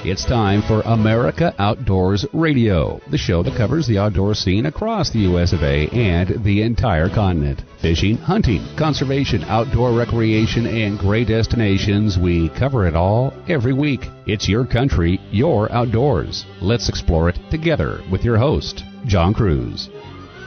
It's time for America Outdoors Radio, the show that covers the outdoor scene across the U.S. of A. and the entire continent. Fishing, hunting, conservation, outdoor recreation, and great destinations. We cover it all every week. It's your country, your outdoors. Let's explore it together with your host, John Kruse.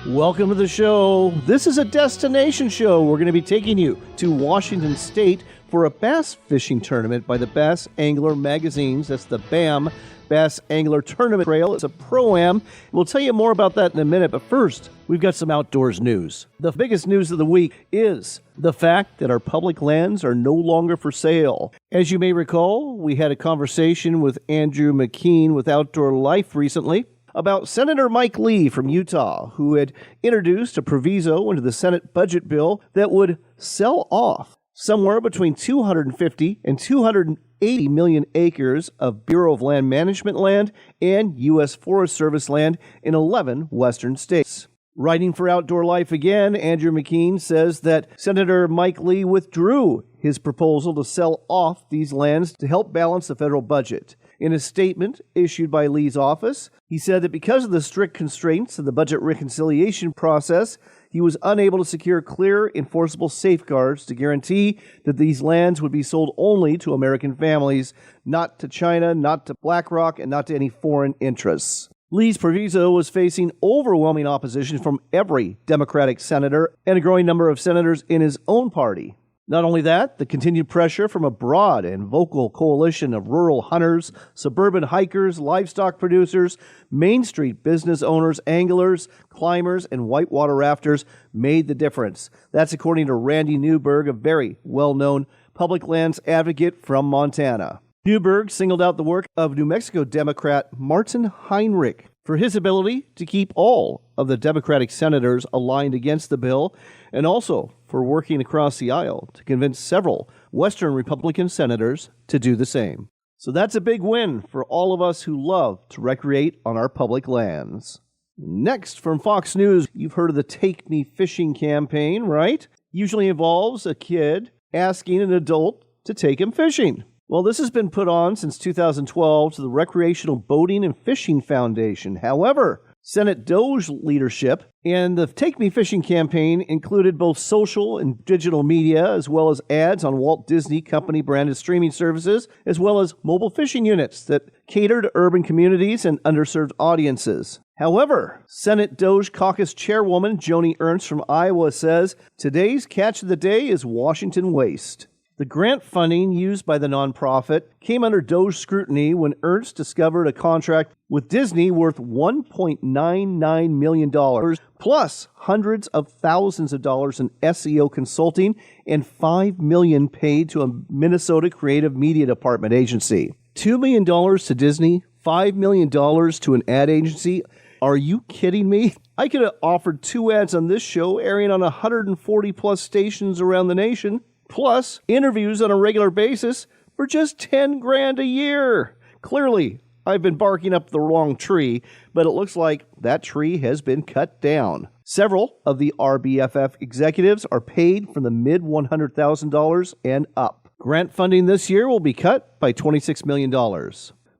Welcome to the show. This is a destination show. We're going to be taking you to Washington State for a bass fishing tournament by the Bass Angler magazines. That's the BAM Bass Angler Tournament Trail. It's a pro-am. We'll tell you more about that in a minute, but first, we've got some outdoors news. The biggest news of the week is the fact that our public lands are no longer for sale. As you may recall, we had a conversation with Andrew McKean with Outdoor Life recently about Senator Mike Lee from Utah, who had introduced a proviso into the Senate budget bill that would sell off somewhere between 250 and 280 million acres of Bureau of Land Management land and U.S. Forest Service land in 11 western states. Writing for Outdoor Life again, Andrew McKean says that Senator Mike Lee withdrew his proposal to sell off these lands to help balance the federal budget. In a statement issued by Lee's office, he said that because of the strict constraints of the budget reconciliation process, he was unable to secure clear, enforceable safeguards to guarantee that these lands would be sold only to American families, not to China, not to BlackRock, and not to any foreign interests. Lee's proviso was facing overwhelming opposition from every Democratic senator and a growing number of senators in his own party. Not only that, the continued pressure from a broad and vocal coalition of rural hunters, suburban hikers, livestock producers, Main Street business owners, anglers, climbers, and whitewater rafters made the difference. That's according to Randy Newberg, a very well-known public lands advocate from Montana. Newberg singled out the work of New Mexico Democrat Martin Heinrich for his ability to keep all of the Democratic senators aligned against the bill, and also for working across the aisle to convince several Western Republican senators to do the same. So that's a big win for all of us who love to recreate on our public lands. Next, from Fox News, you've heard of the Take Me Fishing campaign, right? Usually involves a kid asking an adult to take him fishing. Well, this has been put on since 2012 to the Recreational Boating and Fishing Foundation. However, Senate DOJ leadership and the Take Me Fishing campaign included both social and digital media, as well as ads on Walt Disney Company branded streaming services, as well as mobile fishing units that cater to urban communities and underserved audiences. However, Senate DOJ caucus chairwoman Joni Ernst from Iowa says today's catch of the day is Washington waste. The grant funding used by the nonprofit came under DOJ scrutiny when Ernst discovered a contract with Disney worth $1.99 million, plus hundreds of thousands of dollars in SEO consulting and $5 million paid to a Minnesota Creative Media Department agency. $2 million to Disney, $5 million to an ad agency. Are you kidding me? I could have offered 2 ads on this show airing on 140 plus stations around the nation, plus interviews on a regular basis for just $10,000 a year. Clearly, I've been barking up the wrong tree, but it looks like that tree has been cut down. Several of the RBFF executives are paid from the mid-$100,000 and up. Grant funding this year will be cut by $26 million.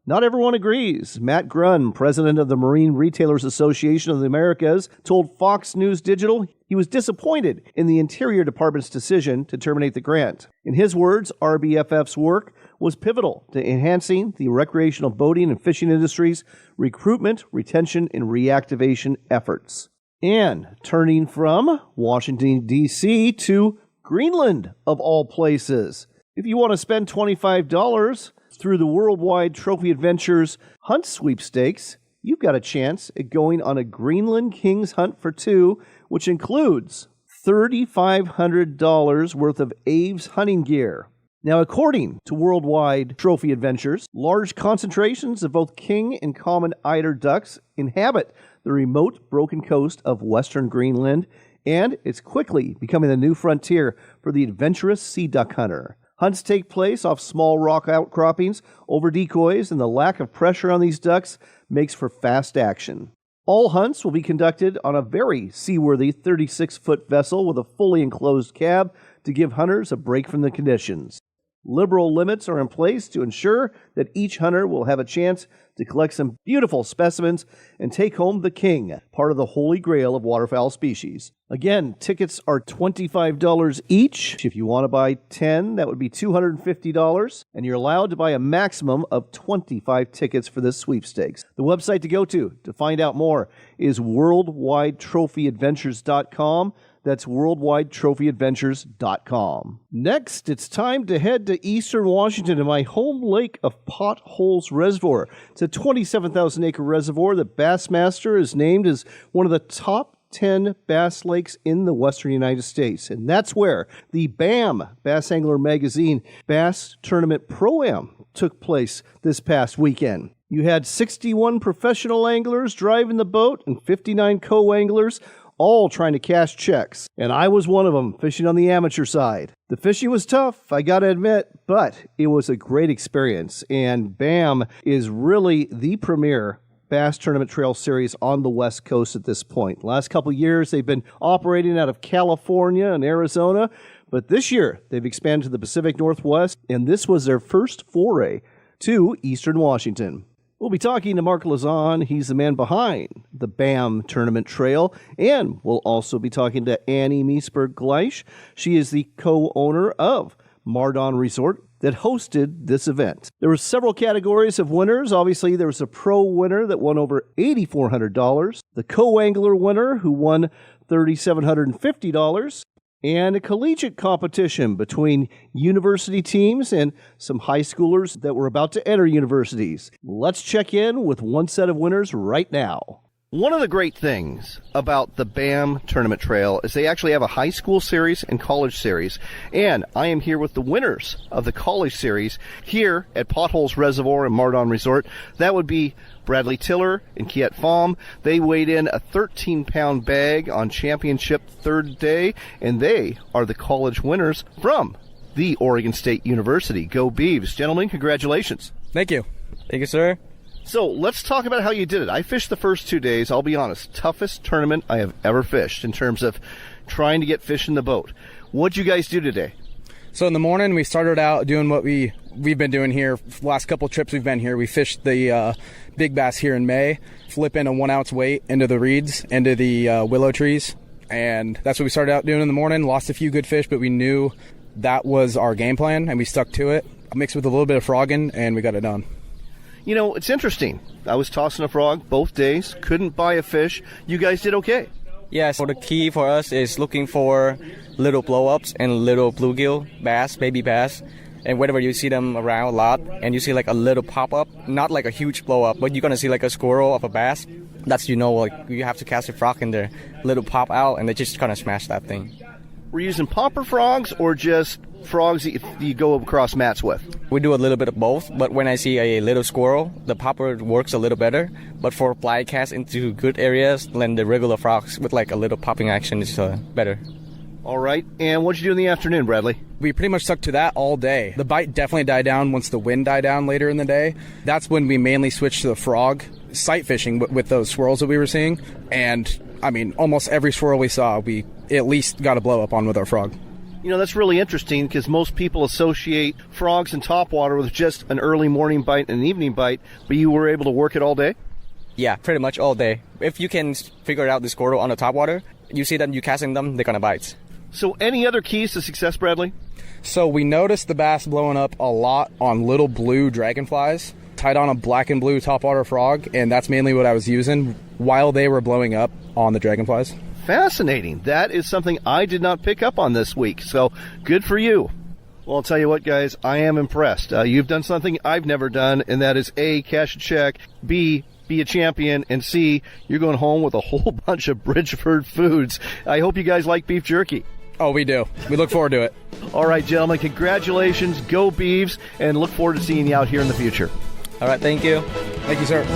Not everyone agrees. Matt Grunn, president of the Marine Retailers Association of the Americas, told Fox News Digital he was disappointed in the Interior Department's decision to terminate the grant. In his words, RBFF's work was pivotal to enhancing the recreational boating and fishing industry's recruitment, retention, and reactivation efforts. And turning from Washington, D.C. to Greenland, of all places. If you want to spend $25 through the Worldwide Trophy Adventures Hunt Sweepstakes, you've got a chance at going on a Greenland Kings Hunt for 2, which includes $3,500 worth of Aves hunting gear. Now, according to Worldwide Trophy Adventures, large concentrations of both king and common eider ducks inhabit the remote broken coast of western Greenland, and it's quickly becoming the new frontier for the adventurous sea duck hunter. Hunts take place off small rock outcroppings, over decoys, and the lack of pressure on these ducks makes for fast action. All hunts will be conducted on a very seaworthy 36-foot vessel with a fully enclosed cab to give hunters a break from the conditions. Liberal limits are in place to ensure that each hunter will have a chance to collect some beautiful specimens and take home the king, part of the holy grail of waterfowl species. Again, tickets are $25 each. If you want to buy 10, that would be $250, and you're allowed to buy a maximum of 25 tickets for this sweepstakes. The website to go to find out more is worldwidetrophyadventures.com. That's worldwidetrophyadventures.com. Next, it's time to head to eastern Washington to my home lake of Potholes Reservoir. It's a 27,000-acre reservoir that Bassmaster has named as one of the top 10 bass lakes in the western United States. And that's where the BAM, Bass Angler Magazine, Bass Tournament Pro-Am took place this past weekend. You had 61 professional anglers driving the boat and 59 co-anglers, all trying to cash checks. And I was one of them, fishing on the amateur side. The fishing was tough, I gotta admit, but it was a great experience. And BAM is really the premier Bass Tournament Trail Series on the West Coast at this point. Last couple years, they've been operating out of California and Arizona, but this year, they've expanded to the Pacific Northwest, and this was their first foray to eastern Washington. We'll be talking to Mark Lassagne. He's the man behind the BAM Tournament Trail. And we'll also be talking to Annie Meseberg Gleich. She is the co-owner of MarDon Resort that hosted this event. There were several categories of winners. Obviously, there was a pro winner that won over $8,400, the co-angler winner who won $3,750, and a collegiate competition between university teams and some high schoolers that were about to enter universities. Let's check in with one set of winners right now. One of the great things about the BAM Tournament Trail is they actually have a high school series and college series. And I am here with the winners of the college series here at Potholes Reservoir and MarDon Resort. That would be Bradley Tiller and Kiet Pham. They weighed in a 13-pound bag on championship third day, and they are the college winners from the Oregon State University. Go Beavs. Gentlemen, congratulations. Thank you. Thank you, sir. So let's talk about how you did it. I fished the first 2 days. I'll be honest, toughest tournament I have ever fished in terms of trying to get fish in the boat. What'd you guys do today? So in the morning, we started out doing what we've been doing here. The last couple trips we've been here, we fished the big bass here in May, flip in a 1 ounce weight into the reeds, into the willow trees. And that's what we started out doing in the morning. Lost a few good fish, but we knew that was our game plan, and we stuck to it. Mixed with a little bit of frogging, and we got it done. You know, it's interesting. I was tossing a frog both days, couldn't buy a fish. You guys did okay. Yeah, so the key for us is looking for little blow-ups and little bluegill bass, baby bass. And whenever you see them around a lot and you see like a little pop-up, not like a huge blow-up, but you're going to see like a squirrel of a bass, that's, you know, like you have to cast a frog in there, little pop out, and they just kind of smash that thing. We're using popper frogs or just frogs that you go across mats with? We do a little bit of both, but when I see a little squirrel, the popper works a little better. But for fly cast into good areas, then the regular frogs with like a little popping action is better. All right. And what'd you do in the afternoon, Bradley? We pretty much stuck to that all day. The bite definitely died down once the wind died down later in the day. That's when we mainly switched to the frog sight fishing with those swirls that we were seeing. And, I mean, almost every swirl we saw, we at least got a blow up on with our frog. You know, that's really interesting because most people associate frogs and topwater with just an early morning bite and an evening bite, but you were able to work it all day? Yeah, pretty much all day. If you can figure out the squirrel on the topwater, you see them, you casting them, they're going to bite. So any other keys to success, Bradley? So we noticed the bass blowing up a lot on little blue dragonflies, tied on a black and blue topwater frog, and that's mainly what I was using while they were blowing up on the dragonflies. Fascinating. That is something I did not pick up on this week, so good for you. Well, I'll tell you what, guys, I am impressed. You've done something I've never done, and that is A, cash a check, B, be a champion, and C, you're going home with a whole bunch of Bridgeford foods. I hope you guys like beef jerky. Oh, we do. We look forward to it. All right, gentlemen, congratulations. Go Beavs, and look forward to seeing you out here in the future. All right, thank you. Thank you, sir.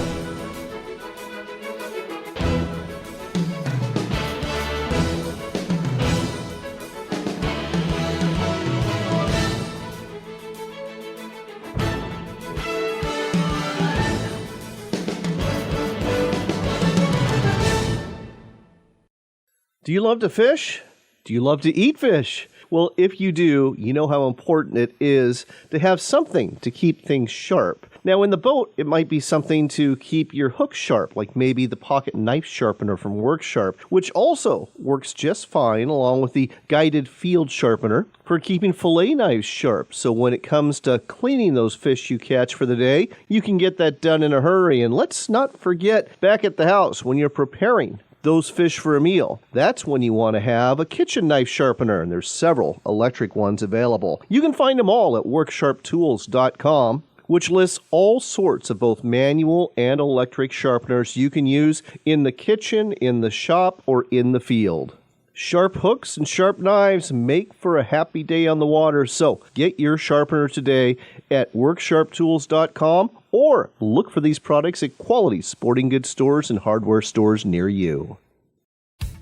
Do you love to fish? Do you love to eat fish? Well, if you do, you know how important it is to have something to keep things sharp. Now, in the boat, it might be something to keep your hook sharp, like maybe the pocket knife sharpener from Work Sharp, which also works just fine along with the guided field sharpener for keeping fillet knives sharp. So when it comes to cleaning those fish you catch for the day, you can get that done in a hurry. And let's not forget, back at the house, when you're preparing those fish for a meal, that's when you want to have a kitchen knife sharpener, and there's several electric ones available. You can find them all at worksharptools.com, which lists all sorts of both manual and electric sharpeners you can use in the kitchen, in the shop, or in the field. Sharp hooks and sharp knives make for a happy day on the water, so get your sharpener today at worksharptools.com or look for these products at quality sporting goods stores and hardware stores near you.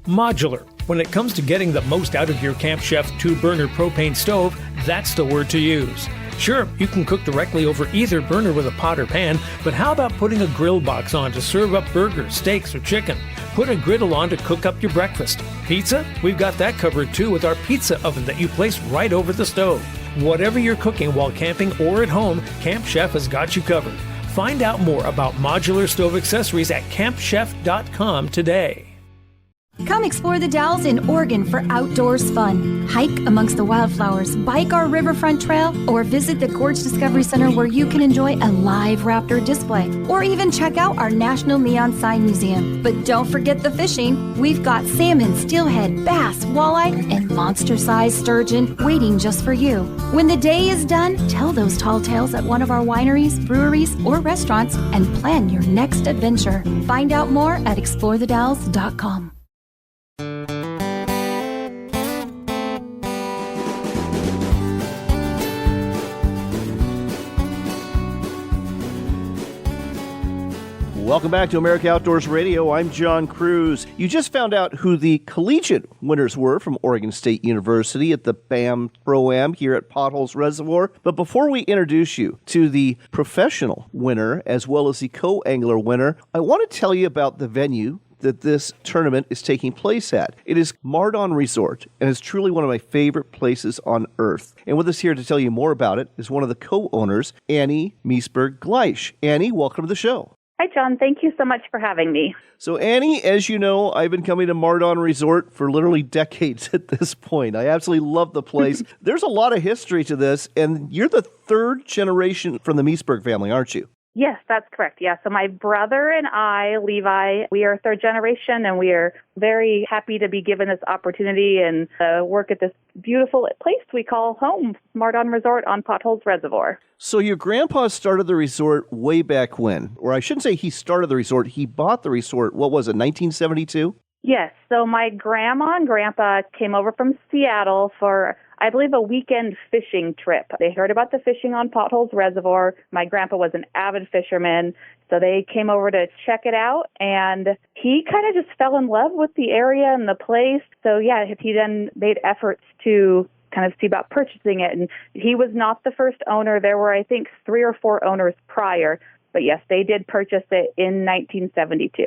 Modular. When it comes to getting the most out of your Camp Chef 2-burner propane stove, that's the word to use. Sure, you can cook directly over either burner with a pot or pan, but how about putting a grill box on to serve up burgers, steaks, or chicken? Put a griddle on to cook up your breakfast. Pizza? We've got that covered too with our pizza oven that you place right over the stove. Whatever you're cooking while camping or at home, Camp Chef has got you covered. Find out more about modular stove accessories at campchef.com today. Come explore the Dalles in Oregon for outdoors fun. Hike amongst the wildflowers, bike our riverfront trail, or visit the Gorge Discovery Center where you can enjoy a live raptor display, or even check out our National Neon Sign Museum. But don't forget the fishing. We've got salmon, steelhead, bass, walleye, and monster-sized sturgeon waiting just for you. When the day is done, tell those tall tales at one of our wineries, breweries, or restaurants and plan your next adventure. Find out more at explorethedalles.com. Welcome back to America Outdoors Radio. I'm John Kruse. You just found out who the collegiate winners were from Oregon State University at the BAM Pro-Am here at Potholes Reservoir. But before we introduce you to the professional winner as well as the co-angler winner, I want to tell you about the venue that this tournament is taking place at. It is MarDon Resort, and it's truly one of my favorite places on earth. And with us here to tell you more about it is one of the co-owners, Annie Meseberg Gleich. Annie, welcome to the show. Hi, John. Thank you so much for having me. So, Annie, as you know, I've been coming to MarDon Resort for literally decades at this point. I absolutely love the place. There's a lot of history to this, and you're the third generation from the Meseberg family, aren't you? Yes, that's correct. Yeah. So my brother and I, Levi, we are third generation, and we are very happy to be given this opportunity and work at this beautiful place we call home, MarDon Resort on Potholes Reservoir. So your grandpa started the resort way back when? Or I shouldn't say he started the resort. He bought the resort, what was it, 1972? Yes. So my grandma and grandpa came over from Seattle for, I believe, a weekend fishing trip. They heard about the fishing on Potholes Reservoir. My grandpa was an avid fisherman, so they came over to check it out, and he kind of just fell in love with the area and the place. So, yeah, he then made efforts to kind of see about purchasing it, and he was not the first owner. There were, I think, 3 or 4 owners prior, but yes, they did purchase it in 1972.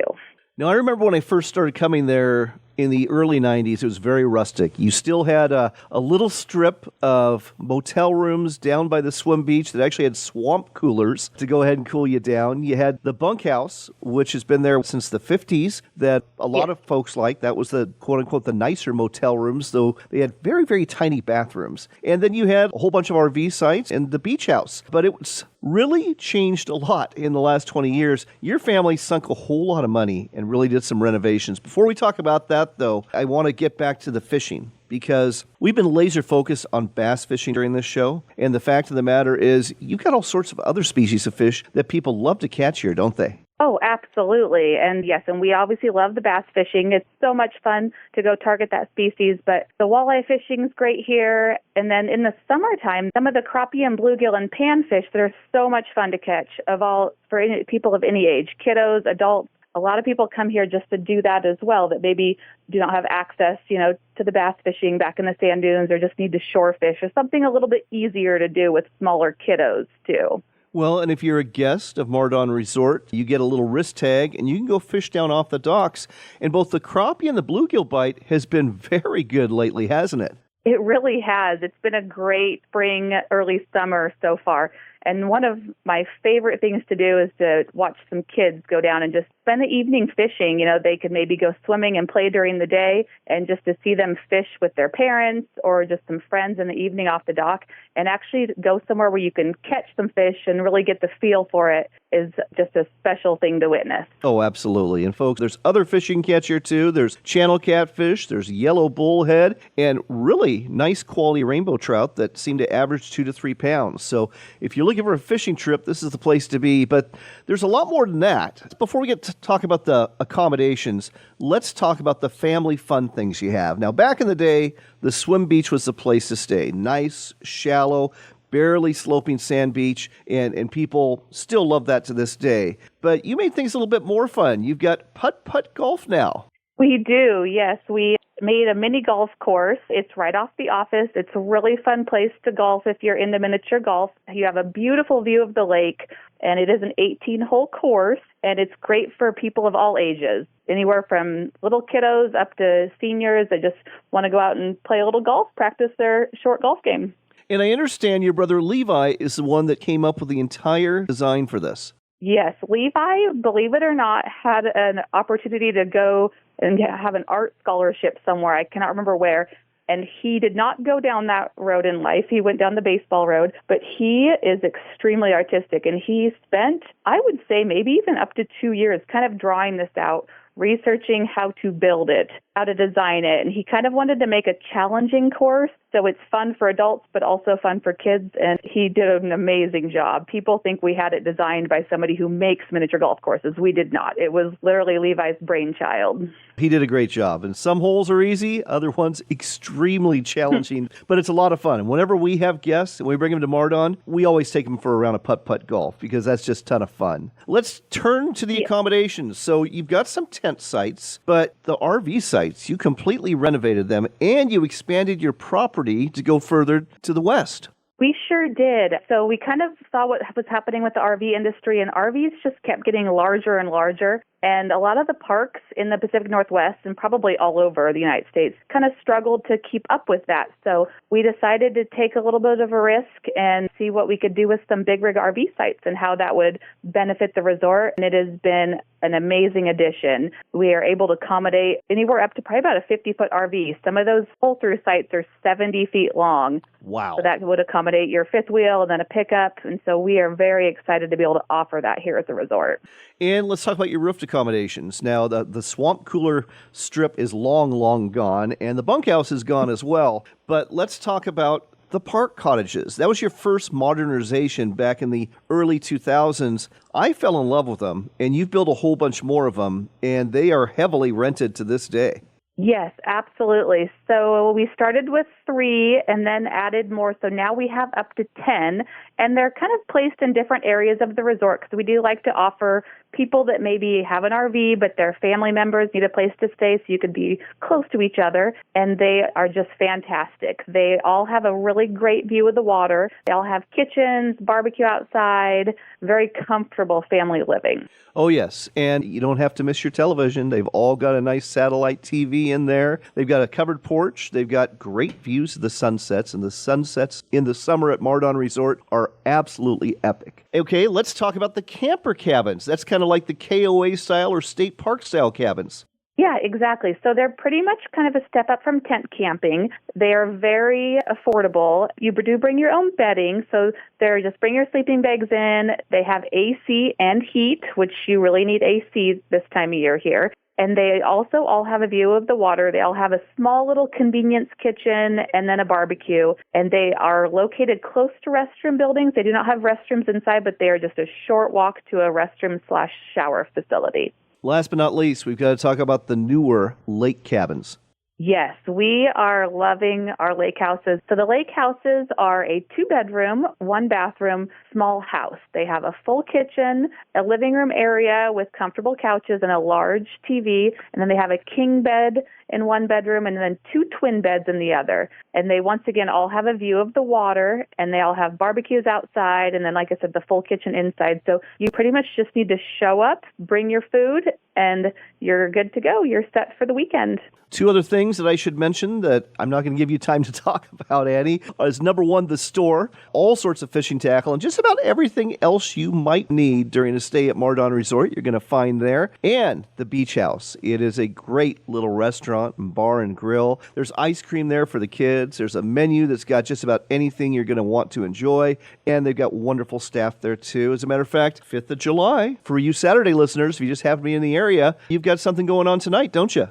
Now, I remember when I first started coming there in the early 90s, it was very rustic. You still had a little strip of motel rooms down by the swim beach that actually had swamp coolers to go ahead and cool you down. You had the bunkhouse, which has been there since the 50s, that a lot of folks like. That was the quote-unquote the nicer motel rooms, though they had very, very tiny bathrooms. And then you had a whole bunch of RV sites and the beach house. But it's really changed a lot in the last 20 years. Your family sunk a whole lot of money and really did some renovations. Before we talk about that, though, I want to get back to the fishing because we've been laser focused on bass fishing during this show. And the fact of the matter is you've got all sorts of other species of fish that people love to catch here, don't they? Oh, absolutely. And yes, and we obviously love the bass fishing. It's so much fun to go target that species, but the walleye fishing is great here. And then in the summertime, some of the crappie and bluegill and panfish that are so much fun to catch for people of any age, kiddos, adults. A lot of people come here just to do that as well, that maybe do not have access, to the bass fishing back in the sand dunes or just need to shore fish or something a little bit easier to do with smaller kiddos too. Well, and if you're a guest of MarDon Resort, you get a little wrist tag and you can go fish down off the docks. And both the crappie and the bluegill bite has been very good lately, hasn't it? It really has. It's been a great spring, early summer so far. And one of my favorite things to do is to watch some kids go down and just spend the evening fishing. You know, they could maybe go swimming and play during the day, and just to see them fish with their parents or just some friends in the evening off the dock, and actually go somewhere where you can catch some fish and really get the feel for it is just a special thing to witness. Oh, absolutely. And folks, there's other fishing catch here too. There's channel catfish, there's yellow bullhead, and really nice quality rainbow trout that seem to average 2 to 3 pounds. So if you're looking for a fishing trip, this is the place to be. But there's a lot more than that. Before we get to talk about the accommodations, let's talk about the family fun things you have. Now, back in the day, the swim beach was the place to stay. Nice, shallow, barely sloping sand beach, and people still love that to this day. But you made things a little bit more fun. You've got putt-putt golf now. We do, yes. We made a mini golf course. It's right off the office. It's a really fun place to golf if you're into miniature golf. You have a beautiful view of the lake, and it is an 18-hole course, and it's great for people of all ages, anywhere from little kiddos up to seniors that just want to go out and play a little golf, practice their short golf game. And I understand your brother Levi is the one that came up with the entire design for this. Yes, Levi, believe it or not, had an opportunity to go and have an art scholarship somewhere. I cannot remember where. And he did not go down that road in life. He went down the baseball road, but he is extremely artistic. And he spent, I would say, maybe even up to 2 years kind of drawing this out, researching how to build it, how to design it. And he kind of wanted to make a challenging course so it's fun for adults, but also fun for kids. And he did an amazing job. People think we had it designed by somebody who makes miniature golf courses. We did not. It was literally Levi's brainchild. He did a great job. And some holes are easy, other ones extremely challenging, but it's a lot of fun. And whenever we have guests and we bring them to MarDon, we always take them for a round of putt-putt golf because that's just a ton of fun. Let's turn to the accommodations. So you've got some tent sites, but the RV sites, you completely renovated them and you expanded your property to go further to the west. We sure did. So we kind of saw what was happening with the RV industry, and RVs just kept getting larger and larger. And a lot of the parks in the Pacific Northwest and probably all over the United States kind of struggled to keep up with that. So we decided to take a little bit of a risk and see what we could do with some big rig RV sites and how that would benefit the resort. And it has been an amazing addition. We are able to accommodate anywhere up to probably about a 50-foot RV. Some of those pull-through sites are 70 feet long. Wow. So that would accommodate your fifth wheel and then a pickup. And so we are very excited to be able to offer that here at the resort. And let's talk about your roof accommodations. Now, the swamp cooler strip is long, long gone, and the bunkhouse is gone as well. But let's talk about the park cottages. That was your first modernization back in the early 2000s. I fell in love with them, and you've built a whole bunch more of them, and they are heavily rented to this day. Yes, absolutely. So we started with 3 and then added more. So now we have up to 10, and they're kind of placed in different areas of the resort because we do like to offer people that maybe have an RV, but their family members need a place to stay so you could be close to each other. And they are just fantastic. They all have a really great view of the water. They all have kitchens, barbecue outside, very comfortable family living. Oh, yes. And you don't have to miss your television. They've all got a nice satellite TV in there. They've got a covered porch. They've got great views of the sunsets. And the sunsets in the summer at MarDon Resort are absolutely epic. Okay, let's talk about the camper cabins. That's kind of like the KOA style or state park style cabins. Yeah, exactly. So they're pretty much kind of a step up from tent camping. They are very affordable. You do bring your own bedding, so they're just bring your sleeping bags in. They have AC and heat, which you really need AC this time of year here. And they also all have a view of the water. They all have a small little convenience kitchen and then a barbecue. And they are located close to restroom buildings. They do not have restrooms inside, but they are just a short walk to a restroom/shower facility. Last but not least, we've got to talk about the newer lake cabins. Yes, we are loving our lake houses. So the lake houses are a 2-bedroom, 1-bathroom, small house. They have a full kitchen, a living room area with comfortable couches and a large TV, and then they have a king bed in one bedroom and then 2 twin beds in the other. And they once again all have a view of the water, and they all have barbecues outside, and then like I said, the full kitchen inside. So you pretty much just need to show up, bring your food, and you're good to go. You're set for the weekend. Two other things that I should mention that I'm not going to give you time to talk about, Annie, is number one, the store, all sorts of fishing tackle, and just about everything else you might need during a stay at MarDon Resort, you're going to find there, and the beach house. It is a great little restaurant and bar and grill. There's ice cream there for the kids. There's a menu that's got just about anything you're going to want to enjoy, and they've got wonderful staff there too. As a matter of fact, 5th of July, for you Saturday listeners, if you just happen to be in the area, you've got something going on tonight, don't you?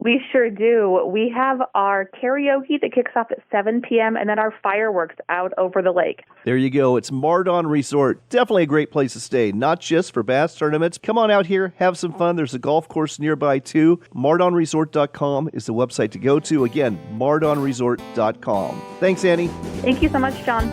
We sure do. We have our karaoke that kicks off at 7 p.m. and then our fireworks out over the lake. There you go. It's MarDon Resort. Definitely a great place to stay, not just for bass tournaments. Come on out here, have some fun. There's a golf course nearby too. MarDonResort.com is the website to go to. Again, MarDonResort.com. Thanks, Annie. Thank you so much, John.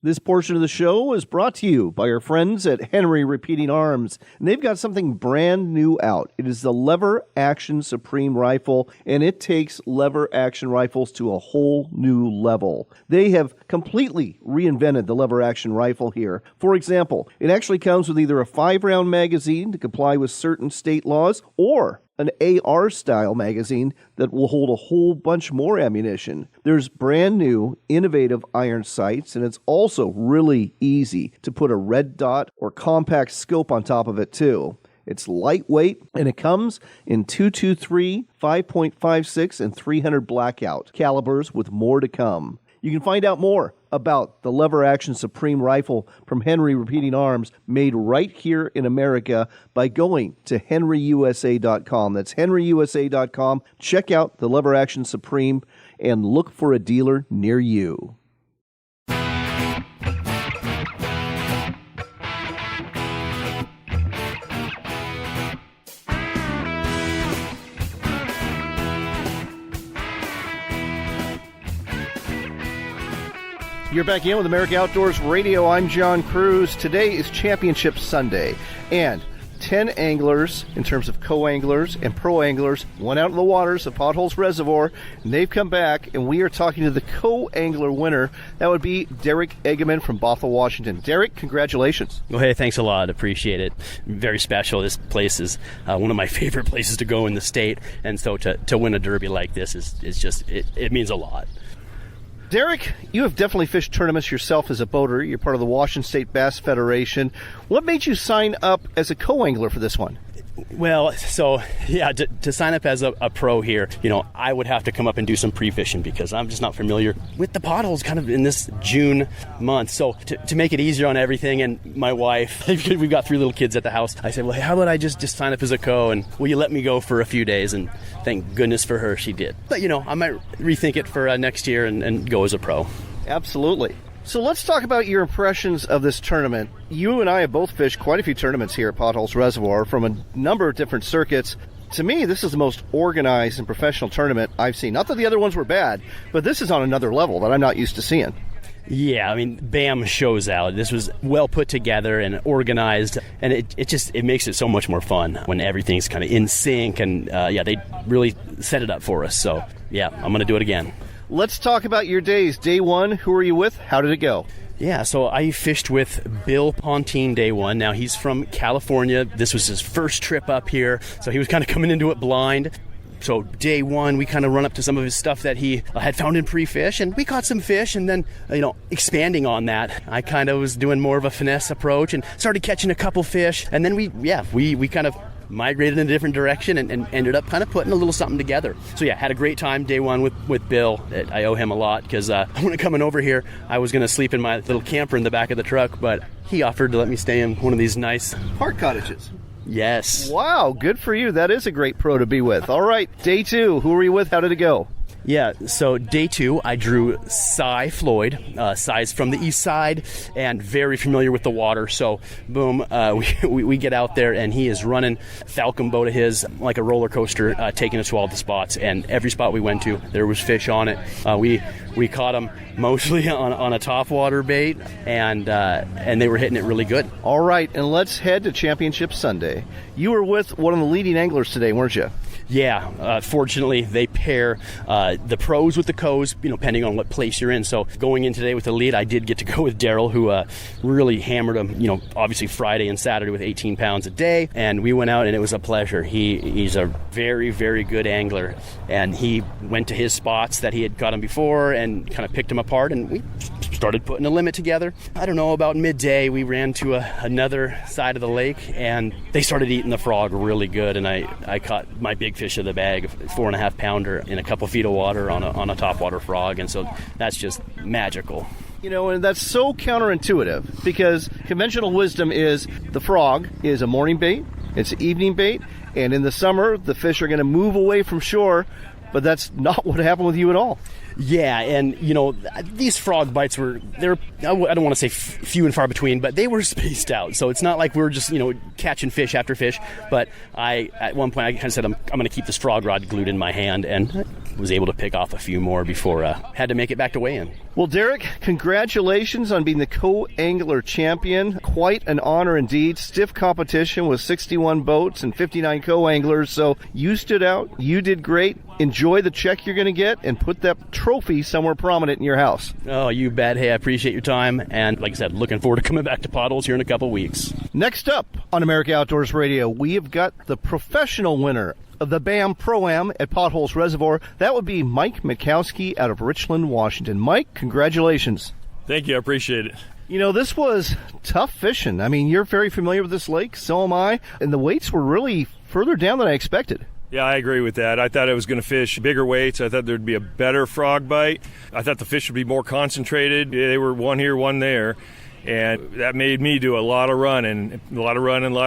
This portion of the show is brought to you by our friends at Henry Repeating Arms, and they've got something brand new out. It is the Lever Action Supreme Rifle, and it takes lever action rifles to a whole new level. They have completely reinvented the lever action rifle here. For example, it actually comes with either a 5-round magazine to comply with certain state laws, or an AR-style magazine that will hold a whole bunch more ammunition. There's brand new, innovative iron sights, and it's also really easy to put a red dot or compact scope on top of it, too. It's lightweight, and it comes in 223, 5.56, and 300 blackout calibers with more to come. You can find out more about the Lever Action Supreme Rifle from Henry Repeating Arms, made right here in America, by going to henryusa.com. That's henryusa.com. Check out the Lever Action Supreme and look for a dealer near you. You're back in with America Outdoors Radio. I'm John Kruse. Today is Championship Sunday, and 10 anglers, in terms of co-anglers and pro-anglers, went out in the waters of Potholes Reservoir, and they've come back, and we are talking to the co-angler winner. That would be Derek Eggemann from Bothell, Washington. Derek, congratulations. Well, hey, thanks a lot. Appreciate it. Very special. This place is one of my favorite places to go in the state, and so to win a derby like this is just, it means a lot. Derek, you have definitely fished tournaments yourself as a boater. You're part of the Washington State Bass Federation. What made you sign up as a co-angler for this one? Well, so, yeah, to sign up as a pro here, I would have to come up and do some pre-fishing because I'm just not familiar with the potholes kind of in this June month. So to make it easier on everything, and my wife, we've got 3 little kids at the house, I said, well, how about I just sign up as a co, and will you let me go for a few days? And thank goodness for her, she did. But, I might rethink it for next year and go as a pro. Absolutely. So let's talk about your impressions of this tournament. You and I have both fished quite a few tournaments here at Potholes Reservoir from a number of different circuits. To me, this is the most organized and professional tournament I've seen. Not that the other ones were bad, but this is on another level that I'm not used to seeing. Yeah, I mean, BAM shows out. This was well put together and organized, and it makes it so much more fun when everything's kind of in sync, and they really set it up for us. So, yeah, I'm going to do it again. Let's talk about your days. Day one, who were you with? How did it go? Yeah, so I fished with Bill Pontine day one. Now, he's from California. This was his first trip up here, so he was kind of coming into it blind. So day one, we kind of run up to some of his stuff that he had found in pre-fish, and we caught some fish, and then, expanding on that, I kind of was doing more of a finesse approach and started catching a couple fish, and then we kind of migrated in a different direction and ended up kind of putting a little something together. So yeah, had a great time day one with Bill. I owe him a lot because when coming over here, I was going to sleep in my little camper in the back of the truck, but he offered to let me stay in one of these nice park cottages. Yes. Wow, good for you. That is a great pro to be with. All right, day two, who were you with? How did it go? Yeah, so day two, I drew Cy Floyd. Cy's from the east side and very familiar with the water. So, boom, we get out there, and he is running Falcon boat of his like a roller coaster, taking us to all the spots. And every spot we went to, there was fish on it. We caught them mostly on a topwater bait, and they were hitting it really good. All right, and let's head to Championship Sunday. You were with one of the leading anglers today, weren't you? Yeah, fortunately, they pair the pros with the co's, depending on what place you're in. So going in today with the lead, I did get to go with Daryl, who really hammered him, obviously Friday and Saturday with 18 pounds a day. And we went out, and it was a pleasure. He's a very, very good angler. And he went to his spots that he had caught him before and kind of picked them apart. And we started putting a limit together. I don't know, about midday, we ran to another side of the lake, and they started eating the frog really good. And I caught my big fish of the bag, a 4.5 pounder in a couple feet of water on a topwater frog, and so that's just magical. And that's so counterintuitive, because conventional wisdom is the frog is a morning bait, it's an evening bait, and in the summer the fish are going to move away from shore, but that's not what happened with you at all. Yeah, and these frog bites I don't want to say few and far between, but they were spaced out. So it's not like we're just catching fish after fish. But at one point I kind of said I'm going to keep this frog rod glued in my hand, and was able to pick off a few more before had to make it back to weigh-in. Well, Derek, congratulations on being the co-angler champion. Quite an honor indeed. Stiff competition with 61 boats and 59 co-anglers. So you stood out. You did great. Enjoy the check you're going to get, and put that trophy somewhere prominent in your house. Oh, you bet. Hey, I appreciate your time. And like I said, looking forward to coming back to Potholes here in a couple weeks. Next up on America Outdoors Radio, we have got the professional winner of the BAM Pro-Am at Potholes Reservoir. That would be Mike Matkowski out of Richland, Washington. Mike, congratulations. Thank you. I appreciate it. This was tough fishing. I mean, you're very familiar with this lake. So am I. And the weights were really further down than I expected. Yeah, I agree with that. I thought I was going to fish bigger weights. I thought there'd be a better frog bite. I thought the fish would be more concentrated. They were one here, one there. And that made me do a lot of running, a lot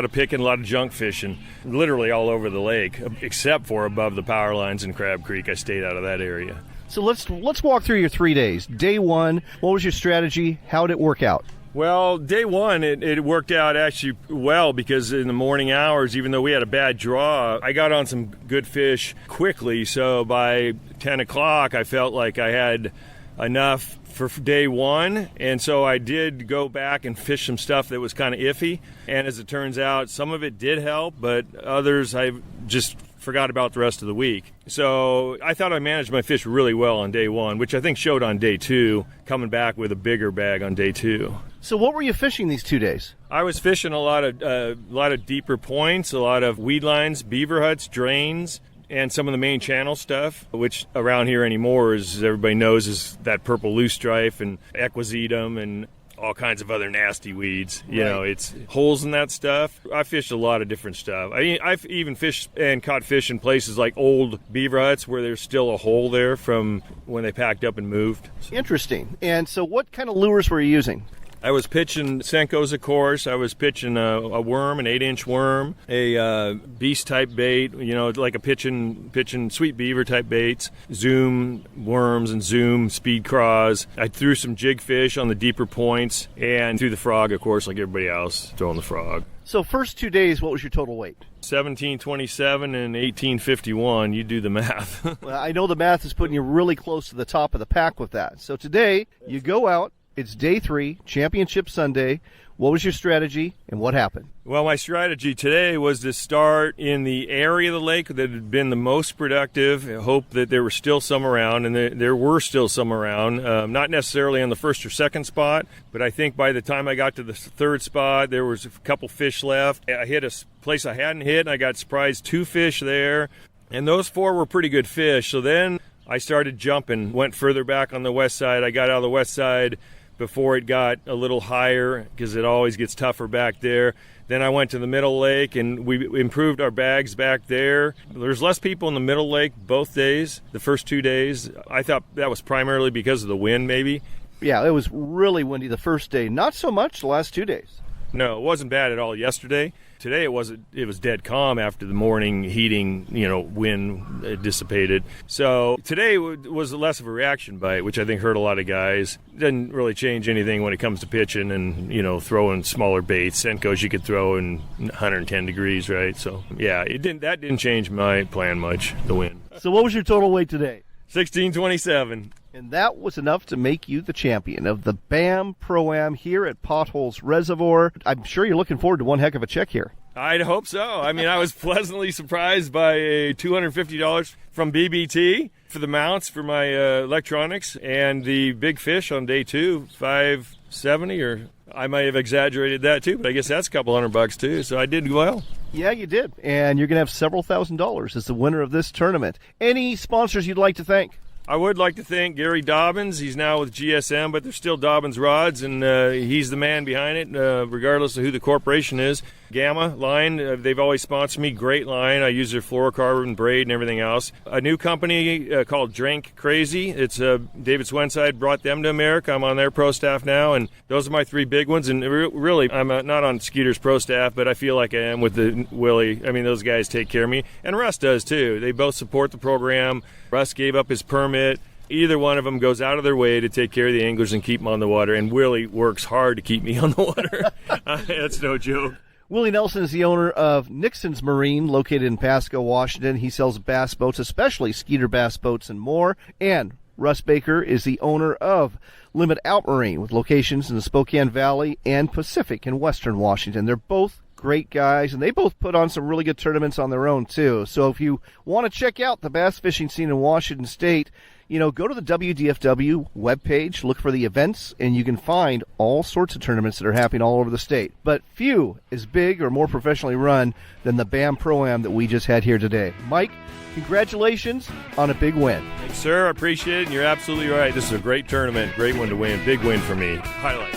of picking, a lot of junk fishing, literally all over the lake, except for above the power lines in Crab Creek. I stayed out of that area. So let's walk through your 3 days. Day one, what was your strategy? How did it work out? Well, day one, it worked out actually well, because in the morning hours, even though we had a bad draw, I got on some good fish quickly. So by 10 o'clock, I felt like I had enough for day one, and so I did go back and fish some stuff that was kind of iffy. And as it turns out, some of it did help, but others I just forgot about the rest of the week. So I thought I managed my fish really well on day one, which I think showed on day two, coming back with a bigger bag on day two. So what were you fishing these 2 days? I was fishing a lot of deeper points, a lot of weed lines, beaver huts, drains, and some of the main channel stuff, which around here anymore, as everybody knows, is that purple loosestrife and equisetum and all kinds of other nasty weeds. It's holes in that stuff. I fished a lot of different stuff. I've even fished and caught fish in places like old beaver huts where there's still a hole there from when they packed up and moved. Interesting. And so what kind of lures were you using? I was pitching Senkos, of course. I was pitching a worm, an 8-inch worm, a beast-type bait, like a pitching sweet beaver type baits, zoom worms and zoom speed craws. I threw some jig fish on the deeper points, and threw the frog, of course, like everybody else, throwing the frog. So first 2 days, what was your total weight? 1727 and 1851. You do the math. Well, I know the math is putting you really close to the top of the pack with that. So today, you go out. It's day 3, Championship Sunday. What was your strategy, and what happened? Well, my strategy today was to start in the area of the lake that had been the most productive. I hope that there were still some around, and there were still some around. Not necessarily on the first or second spot, but I think by the time I got to the third spot, there was a couple fish left. I hit a place I hadn't hit, and I got surprised 2 fish there, and those 4 were pretty good fish. So then I started jumping, went further back on the west side. I got out of the west side before it got a little higher, because it always gets tougher back there. Then I went to the middle lake, and we improved our bags back there. There's less people in the middle lake both days, the first 2 days. I thought that was primarily because of the wind, maybe. Yeah, it was really windy the first day. Not so much the last 2 days. No, it wasn't bad at all yesterday. Today it was dead calm after the morning heating, wind dissipated. So today was less of a reaction bite, which I think hurt a lot of guys. Didn't really change anything when it comes to pitching and, throwing smaller baits. Senkos you could throw in 110 degrees, right? So, yeah, that didn't change my plan much, the wind. So what was your total weight today? 1627. And that was enough to make you the champion of the BAM Pro-Am here at Potholes Reservoir. I'm sure you're looking forward to one heck of a check here. I'd hope so. I mean, I was pleasantly surprised by a $250 from BBT for the mounts for my electronics, and the big fish on day 2, $570, or I might have exaggerated that too, but I guess that's a couple $100 too, so I did well. Yeah, you did, and you're going to have several $1,000s as the winner of this tournament. Any sponsors you'd like to thank? I would like to thank Gary Dobbins. He's now with GSM, but they're still Dobbins Rods, and he's the man behind it, regardless of who the corporation is. Gamma line, they've always sponsored me. Great line. I use their fluorocarbon braid and everything else. A new company called Drink Crazy. It's David Swenside brought them to America. I'm on their pro staff now, and those are my 3 big ones. And really, I'm not on Skeeter's pro staff, but I feel like I am with the Willie. I mean, those guys take care of me, and Russ does too. They both support the program. Russ gave up his permit. Either one of them goes out of their way to take care of the anglers and keep them on the water, and Willie works hard to keep me on the water. That's no joke. Willie Nelson is the owner of Nixon's Marine, located in Pasco, Washington. He sells bass boats, especially Skeeter bass boats and more. And Russ Baker is the owner of Limit Out Marine, with locations in the Spokane Valley and Pacific in western Washington. They're both great guys, and they both put on some really good tournaments on their own, too. So if you want to check out the bass fishing scene in Washington State, go to the WDFW webpage, look for the events, and you can find all sorts of tournaments that are happening all over the state. But few as big or more professionally run than the BAM Pro-Am that we just had here today. Mike, congratulations on a big win. Thanks, sir. I appreciate it, and you're absolutely right. This is a great tournament, great one to win, big win for me. Highlight.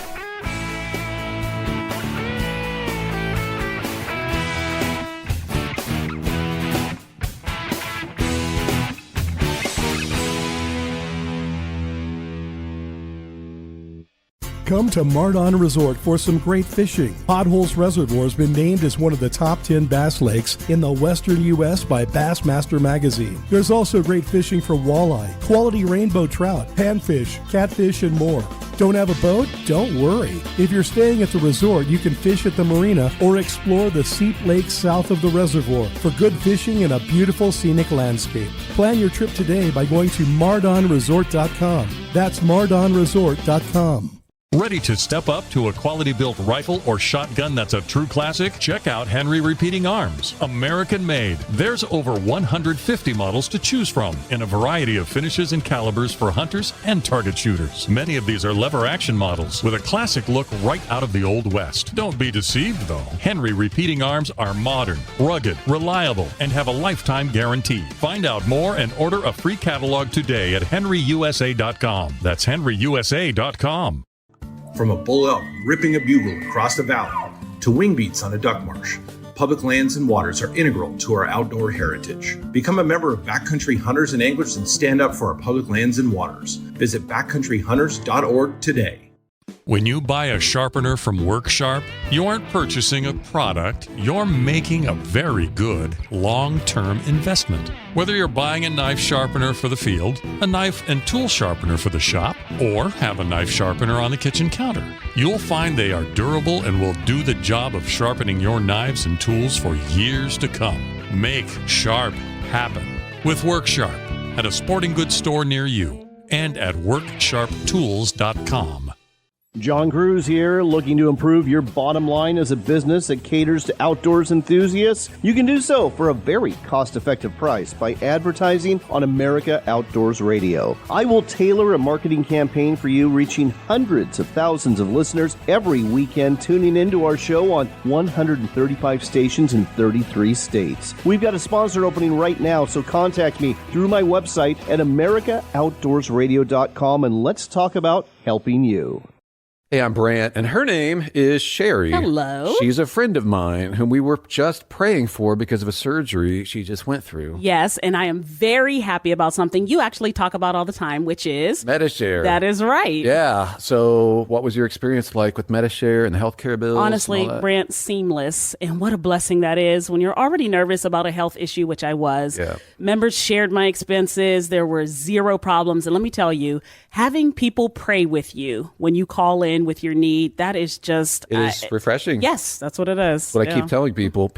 Come to MarDon Resort for some great fishing. Potholes Reservoir has been named as one of the top 10 bass lakes in the western U.S. by Bassmaster Magazine. There's also great fishing for walleye, quality rainbow trout, panfish, catfish, and more. Don't have a boat? Don't worry. If you're staying at the resort, you can fish at the marina or explore the Seep Lake south of the reservoir for good fishing and a beautiful scenic landscape. Plan your trip today by going to MarDonResort.com. That's MarDonResort.com. Ready to step up to a quality-built rifle or shotgun that's a true classic? Check out Henry Repeating Arms. American-made. There's over 150 models to choose from in a variety of finishes and calibers for hunters and target shooters. Many of these are lever-action models with a classic look right out of the Old West. Don't be deceived, though. Henry Repeating Arms are modern, rugged, reliable, and have a lifetime guarantee. Find out more and order a free catalog today at henryusa.com. That's henryusa.com. From a bull elk ripping a bugle across the valley to wing beats on a duck marsh, public lands and waters are integral to our outdoor heritage. Become a member of Backcountry Hunters and Anglers and stand up for our public lands and waters. Visit backcountryhunters.org today. When you buy a sharpener from WorkSharp, you aren't purchasing a product, you're making a very good long-term investment. Whether you're buying a knife sharpener for the field, a knife and tool sharpener for the shop, or have a knife sharpener on the kitchen counter, you'll find they are durable and will do the job of sharpening your knives and tools for years to come. Make sharp happen with WorkSharp at a sporting goods store near you and at WorkSharpTools.com. John Kruse here, looking to improve your bottom line as a business that caters to outdoors enthusiasts. You can do so for a very cost-effective price by advertising on America Outdoors Radio. I will tailor a marketing campaign for you, reaching hundreds of thousands of listeners every weekend, tuning into our show on 135 stations in 33 states. We've got a sponsor opening right now, so contact me through my website at AmericaOutdoorsRadio.com, and let's talk about helping you. Hey, I'm Brant, and her name is Sherry. Hello. She's a friend of mine whom we were just praying for because of a surgery she just went through. Yes, and I am very happy about something you actually talk about all the time, which is MediShare. That is right. Yeah. So what was your experience like with MediShare and the healthcare bills? Honestly, Brant, seamless. And what a blessing that is when you're already nervous about a health issue, which I was. Yeah. Members shared my expenses. There were zero problems. And let me tell you, having people pray with you when you call in with your need, that is just... It is refreshing. Yes, that's what it is. What I keep telling people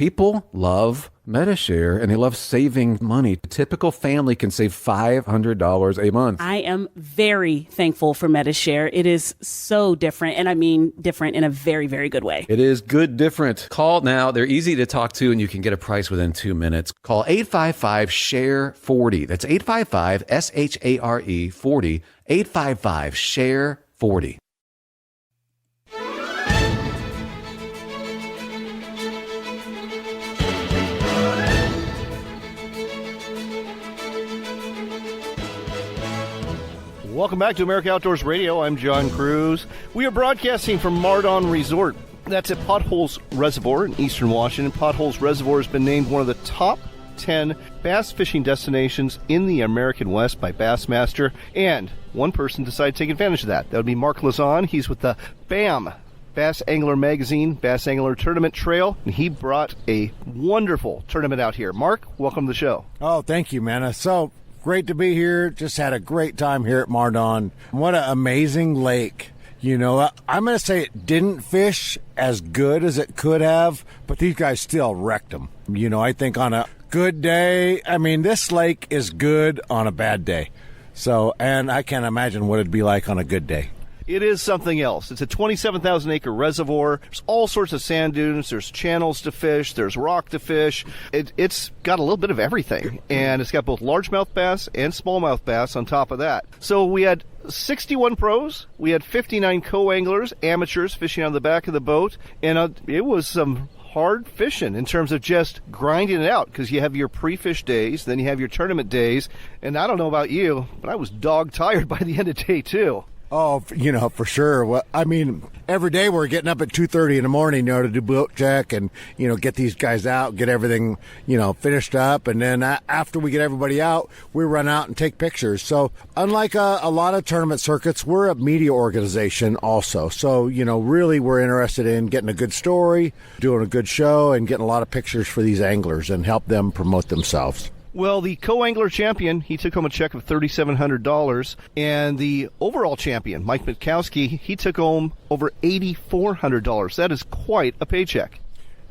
love MediShare, and they love saving money. A typical family can save $500 a month. I am very thankful for MediShare. It is so different, and I mean different in a very, very good way. It is good different. Call now. They're easy to talk to, and you can get a price within 2 minutes. Call 855-SHARE-40. That's 855-SHARE 40. 855-SHARE-40. Welcome back to America Outdoors Radio. I'm John Kruse. We are broadcasting from MarDon Resort. That's at Potholes Reservoir in eastern Washington. Potholes Reservoir has been named one of the top 10 bass fishing destinations in the American West by Bassmaster. And one person decided to take advantage of that. That would be Mark Lassagne. He's with the BAM, Bass Angler Magazine, Bass Angler Tournament Trail. And he brought a wonderful tournament out here. Mark, welcome to the show. Oh, thank you, man. So great to be here. Just had a great time here at MarDon. What an amazing lake. You know, I'm going to say it didn't fish as good as it could have, but these guys still wrecked them. You know, I think on a good day, I mean, this lake is good on a bad day. So, and I can't imagine what it'd be like on a good day. It is something else. It's a 27,000-acre reservoir. There's all sorts of sand dunes. There's channels to fish. There's rock to fish. It's got a little bit of everything. And it's got both largemouth bass and smallmouth bass on top of that. So we had 61 pros. We had 59 co-anglers, amateurs fishing on the back of the boat. And it was some hard fishing in terms of just grinding it out, because you have your pre-fish days, then you have your tournament days. And I don't know about you, but I was dog tired by the end of day 2. Oh, you know, for sure. Well, I mean, every day we're getting up at 2:30 in the morning, you know, to do boat check and, you know, get these guys out, get everything, you know, finished up. And then after we get everybody out, we run out and take pictures. So unlike a lot of tournament circuits, we're a media organization also. So, you know, really we're interested in getting a good story, doing a good show, and getting a lot of pictures for these anglers and help them promote themselves. Well, the co-angler champion, he took home a check of $3,700, and the overall champion, Mike Matkowski, he took home over $8,400. That is quite a paycheck.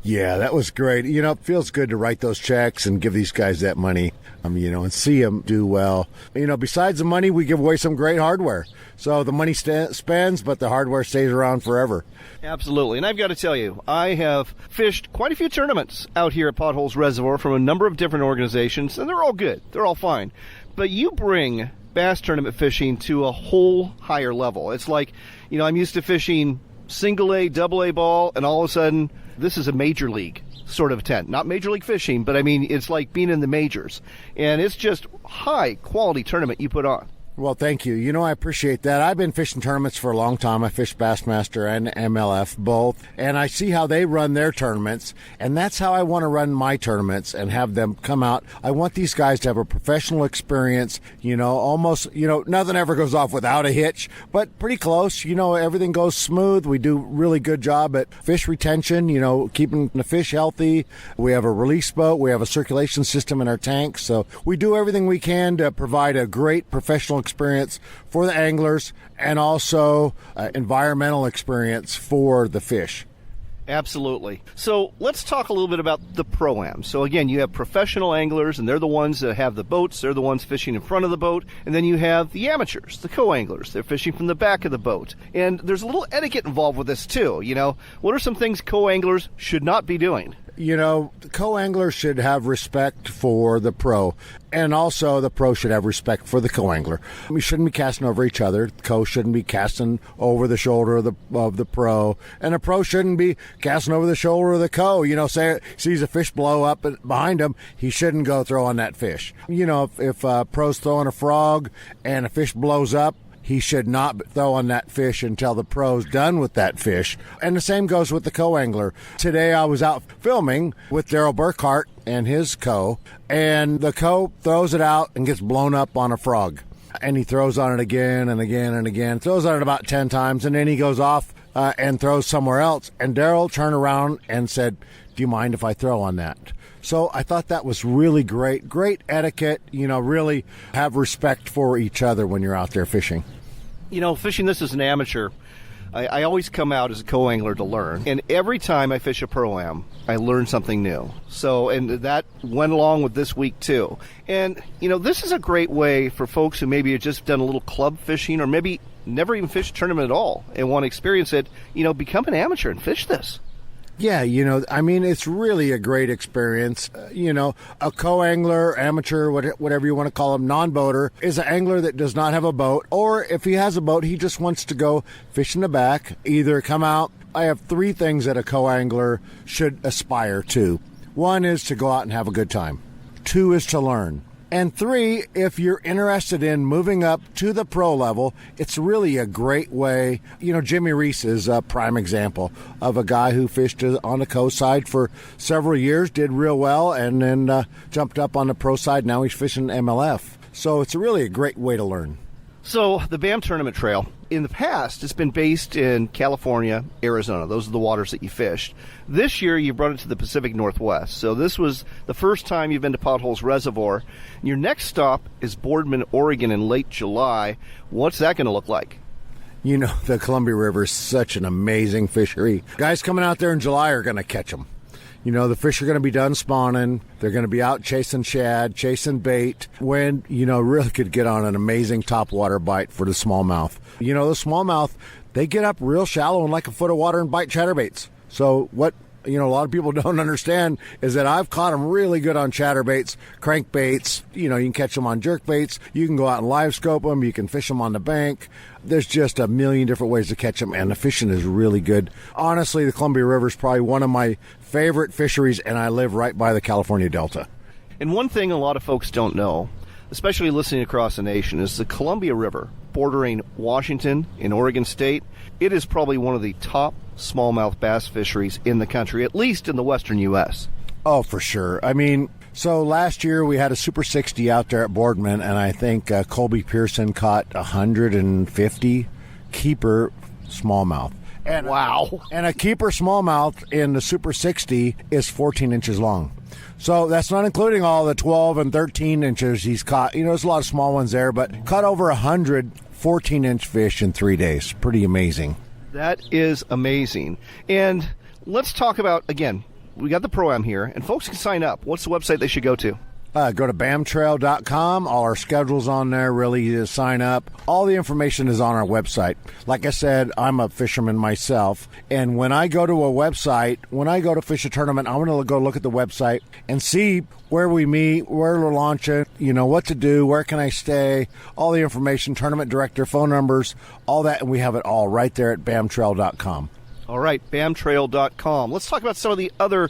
Yeah, that was great. You know, it feels good to write those checks and give these guys that money, you know, and see them do well. You know, besides the money, we give away some great hardware. So the money spends, but the hardware stays around forever. Absolutely. And I've got to tell you, I have fished quite a few tournaments out here at Potholes Reservoir from a number of different organizations, and they're all good. They're all fine. But you bring bass tournament fishing to a whole higher level. It's like, you know, I'm used to fishing single A, double A ball, and all of a sudden, this is a major league sort of tent. Not major league fishing, but I mean, it's like being in the majors. And it's just high quality tournament you put on. Well, thank you. You know, I appreciate that. I've been fishing tournaments for a long time. I fish Bassmaster and MLF both, and I see how they run their tournaments, and that's how I want to run my tournaments and have them come out. I want these guys to have a professional experience, you know, almost, you know, nothing ever goes off without a hitch, but pretty close. You know, everything goes smooth. We do really good job at fish retention, you know, keeping the fish healthy. We have a release boat. We have a circulation system in our tanks, so we do everything we can to provide a great professional experience for the anglers and also environmental experience for the fish. Absolutely. So let's talk a little bit about the Pro-Am. So again, you have professional anglers, and they're the ones that have the boats. They're the ones fishing in front of the boat. And then you have the amateurs, the co-anglers. They're fishing from the back of the boat. And there's a little etiquette involved with this too. You know, what are some things co-anglers should not be doing? You know, the co-angler should have respect for the pro, and also the pro should have respect for the co-angler. We shouldn't be casting over each other. The co shouldn't be casting over the shoulder of the pro, and the pro shouldn't be casting over the shoulder of the co. You know, say sees a fish blow up behind him, he shouldn't go throw on that fish. You know, if a pro's throwing a frog and a fish blows up, he should not throw on that fish until the pro's done with that fish. And the same goes with the co-angler. Today I was out filming with Daryl Burkhart and his co, and the co throws it out and gets blown up on a frog. And he throws on it again and again and again, throws on it about 10 times, and then he goes off and throws somewhere else. And Daryl turned around and said, "Do you mind if I throw on that?" So I thought that was really great etiquette, you know, really have respect for each other when you're out there fishing. You know, fishing this as an amateur, I always come out as a co-angler to learn. And every time I fish a Pro-Am, I learn something new. So, and that went along with this week too. And, this is a great way for folks who maybe have just done a little club fishing or maybe never even fished a tournament at all and want to experience it, become an amateur and fish this. Yeah, it's really a great experience. A co-angler, amateur, whatever you want to call him, non-boater, is an angler that does not have a boat, or if he has a boat, he just wants to go fish in the back, either come out. I have 3 things that a co-angler should aspire to. 1 is to go out and have a good time. 2 is to learn. And 3, if you're interested in moving up to the pro level, it's really a great way. Jimmy Reese is a prime example of a guy who fished on the coast side for several years, did real well, and then jumped up on the pro side. Now he's fishing MLF. So it's really a great way to learn. So the BAM Tournament Trail, in the past, it's been based in California, Arizona. Those are the waters that you fished. This year, you brought it to the Pacific Northwest. So this was the first time you've been to Potholes Reservoir. Your next stop is Boardman, Oregon in late July. What's that going to look like? The Columbia River is such an amazing fishery. Guys coming out there in July are going to catch them. The fish are going to be done spawning. They're going to be out chasing shad, chasing bait, when, really could get on an amazing topwater bite for the smallmouth. The smallmouth, they get up real shallow in like a foot of water and bite chatterbaits. So what, a lot of people don't understand is that I've caught them really good on chatterbaits, crankbaits. You can catch them on jerkbaits. You can go out and live scope them. You can fish them on the bank. There's just a million different ways to catch them, and the fishing is really good. Honestly, the Columbia River is probably one of my favorite fisheries, and I live right by the California Delta. And one thing a lot of folks don't know, especially listening across the nation, is the Columbia River, bordering Washington and Oregon State, it is probably one of the top smallmouth bass fisheries in the country, at least in the western U.S. Oh, for sure. So last year we had a Super 60 out there at Boardman, and I think Colby Pearson caught 150 keeper smallmouth. And, wow. And a keeper smallmouth in the Super 60 is 14 inches long. So that's not including all the 12 and 13 inches he's caught. There's a lot of small ones there, but caught over 100 14-inch fish in 3 days. Pretty amazing. That is amazing. And let's talk about, again, we got the Pro-Am here, and folks can sign up. What's the website they should go to? Go to bamtrail.com. All our schedule's on there, really, to sign up. All the information is on our website. Like I said, I'm a fisherman myself, and when I go to a website, when I go to fish a tournament, I'm going to go look at the website and see where we meet, where we're launching, what to do, where can I stay, all the information, tournament director, phone numbers, all that, and we have it all right there at bamtrail.com. All right, bamtrail.com. Let's talk about some of the other,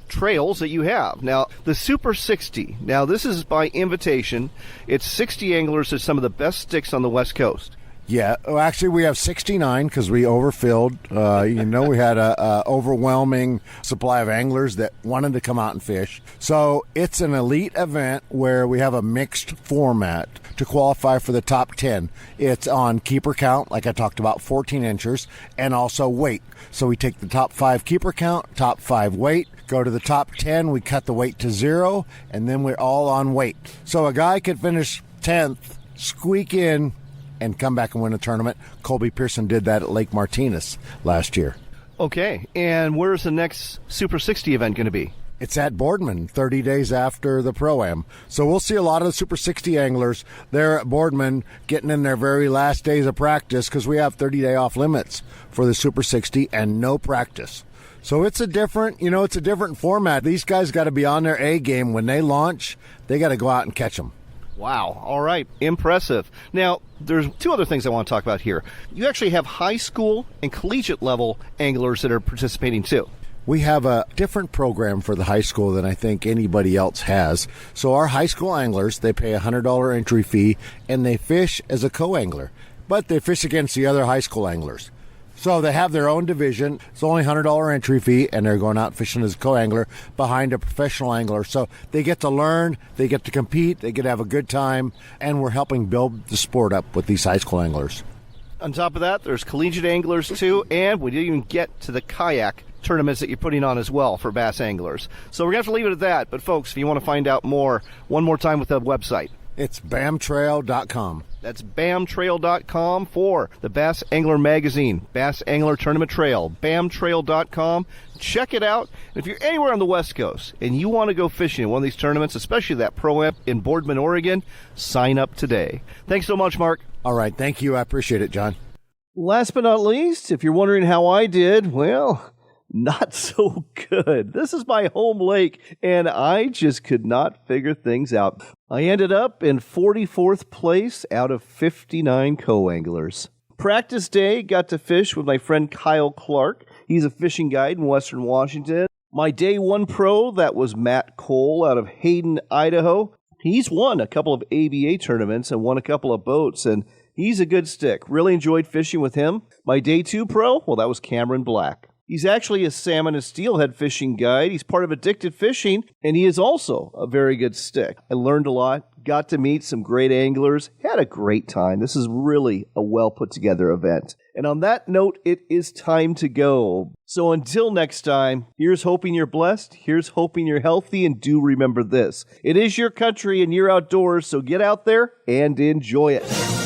trails that you have. Now, the Super 60. Now, this is by invitation. It's 60 anglers at some of the best sticks on the West Coast. Yeah, well, actually, we have 69 because we overfilled. We had a overwhelming supply of anglers that wanted to come out and fish. So it's an elite event where we have a mixed format to qualify for the top 10. It's on keeper count, like I talked about, 14 inches, and also weight. So we take the top 5 keeper count, top 5 weight, go to the top 10, we cut the weight to 0, and then we're all on weight. So a guy could finish 10th, squeak in, and come back and win a tournament. Colby Pearson did that at Lake Martinez last year. Okay, and where's the next Super 60 event going to be? It's at Boardman, 30 days after the Pro-Am. So we'll see a lot of the Super 60 anglers there at Boardman getting in their very last days of practice because we have 30-day off limits for the Super 60 and no practice. So it's a different format. These guys got to be on their A game. When they launch, they got to go out and catch them. Wow. All right. Impressive. Now, there's 2 other things I want to talk about here. You actually have high school and collegiate level anglers that are participating too. We have a different program for the high school than I think anybody else has. So our high school anglers, they pay a $100 entry fee, and they fish as a co-angler. But they fish against the other high school anglers. So they have their own division. It's only $100 entry fee, and they're going out fishing as a co-angler behind a professional angler. So they get to learn, they get to compete, they get to have a good time, and we're helping build the sport up with these high school anglers. On top of that, there's collegiate anglers too, and we didn't even get to the kayak tournaments that you're putting on as well for bass anglers. So we're going to have to leave it at that. But folks, if you want to find out more, one more time with the website. It's bamtrail.com. That's bamtrail.com for the Bass Angler Magazine, Bass Angler Tournament Trail, bamtrail.com. Check it out. And if you're anywhere on the West Coast and you want to go fishing in one of these tournaments, especially that Pro-Am in Boardman, Oregon, sign up today. Thanks so much, Mark. All right. Thank you. I appreciate it, John. Last but not least, if you're wondering how I did, well, not so good. This is my home lake, and I just could not figure things out. I ended up in 44th place out of 59 co-anglers. Practice day, got to fish with my friend Kyle Clark. He's a fishing guide in Western Washington. My day one pro, that was Matt Cole out of Hayden, Idaho. He's won a couple of ABA tournaments and won a couple of boats, and he's a good stick. Really enjoyed fishing with him. My day two pro, well, that was Cameron Black. He's actually a salmon and steelhead fishing guide. He's part of Addicted Fishing, and he is also a very good stick. I learned a lot, got to meet some great anglers, had a great time. This is really a well put together event. And on that note, it is time to go. So until next time, here's hoping you're blessed, here's hoping you're healthy, and do remember this. It is your country and you're outdoors, so get out there and enjoy it.